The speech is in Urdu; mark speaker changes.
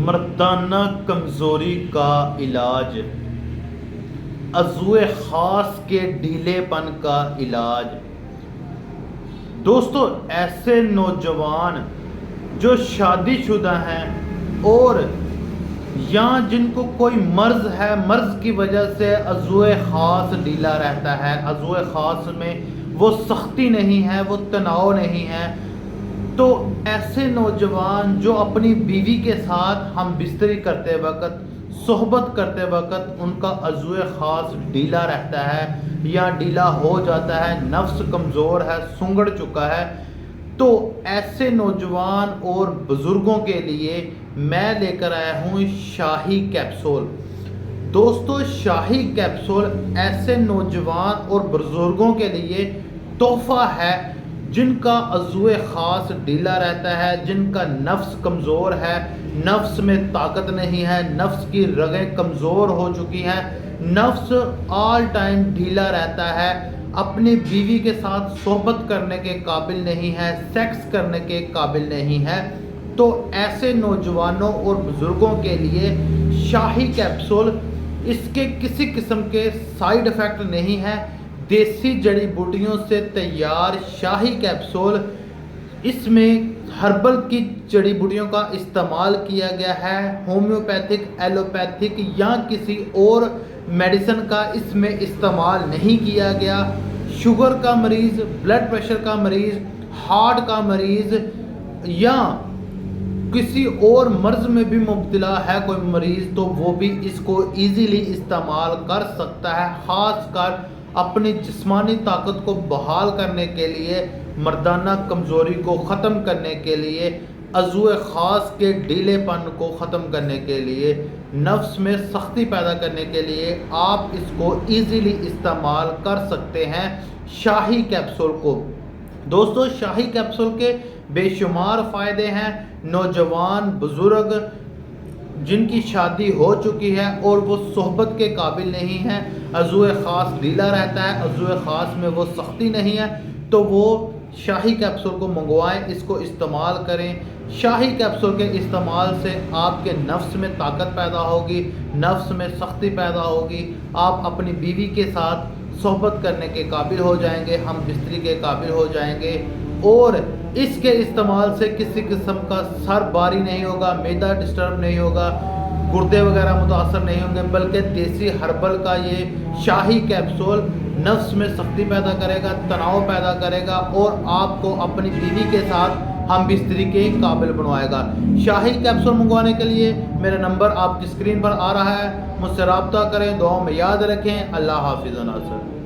Speaker 1: مردانہ کمزوری کا علاج، عضو خاص کے ڈھیلے پن کا علاج۔ دوستو، ایسے نوجوان جو شادی شدہ ہیں اور یا جن کو کوئی مرض ہے، مرض کی وجہ سے عضو خاص ڈھیلا رہتا ہے، عضو خاص میں وہ سختی نہیں ہے، وہ تناؤ نہیں ہے، تو ایسے نوجوان جو اپنی بیوی کے ساتھ ہم بستری کرتے وقت، صحبت کرتے وقت ان کا عضو خاص ڈھیلا رہتا ہے یا ڈھیلا ہو جاتا ہے، نفس کمزور ہے، سنگڑ چکا ہے، تو ایسے نوجوان اور بزرگوں کے لیے میں لے کر آیا ہوں شاہی کیپسول۔ دوستو، شاہی کیپسول ایسے نوجوان اور بزرگوں کے لیے تحفہ ہے جن کا عضو خاص ڈھیلا رہتا ہے، جن کا نفس کمزور ہے، نفس میں طاقت نہیں ہے، نفس کی رگیں کمزور ہو چکی ہیں، نفس آل ٹائم ڈھیلا رہتا ہے، اپنی بیوی کے ساتھ صحبت کرنے کے قابل نہیں ہے، سیکس کرنے کے قابل نہیں ہے، تو ایسے نوجوانوں اور بزرگوں کے لیے شاہی کیپسول، اس کے کسی قسم کے سائیڈ ایفیکٹ نہیں ہے، دیسی جڑی بوٹیوں سے تیار شاہی کیپسول، اس میں ہربل کی جڑی بوٹیوں کا استعمال کیا گیا ہے، ہومیوپیتھک، ایلوپیتھک یا کسی اور میڈیسن کا اس میں استعمال نہیں کیا گیا۔ شوگر کا مریض، بلڈ پریشر کا مریض، ہارٹ کا مریض یا کسی اور مرض میں بھی مبتلا ہے کوئی مریض، تو وہ بھی اس کو ایزیلی استعمال کر سکتا ہے، خاص کر اپنی جسمانی طاقت کو بحال کرنے کے لیے، مردانہ کمزوری کو ختم کرنے کے لیے، عضو خاص کے ڈھیلے پن کو ختم کرنے کے لیے، نفس میں سختی پیدا کرنے کے لیے آپ اس کو ایزیلی استعمال کر سکتے ہیں، شاہی کیپسول کو۔ دوستو، شاہی کیپسول کے بے شمار فائدے ہیں۔ نوجوان، بزرگ جن کی شادی ہو چکی ہے اور وہ صحبت کے قابل نہیں ہے، عضو خاص ڈھیلا رہتا ہے، عضو خاص میں وہ سختی نہیں ہے، تو وہ شاہی کیپسول کو منگوائیں، اس کو استعمال کریں۔ شاہی کیپسول کے استعمال سے آپ کے نفس میں طاقت پیدا ہوگی، نفس میں سختی پیدا ہوگی، آپ اپنی بیوی کے ساتھ صحبت کرنے کے قابل ہو جائیں گے، ہم بستری کے قابل ہو جائیں گے، اور اس کے استعمال سے کسی قسم کا سر باری نہیں ہوگا، معدہ ڈسٹرب نہیں ہوگا، گردے وغیرہ متاثر نہیں ہوں گے، بلکہ دیسی ہربل کا یہ شاہی کیپسول نفس میں سختی پیدا کرے گا، تناؤ پیدا کرے گا، اور آپ کو اپنی بیوی کے ساتھ ہم بستری کے قابل بنوائے گا۔ شاہی کیپسول منگوانے کے لیے میرا نمبر آپ کی اسکرین پر آ رہا ہے، مجھ سے رابطہ کریں، دعاؤں میں یاد رکھیں۔ اللہ حافظ و ناصر۔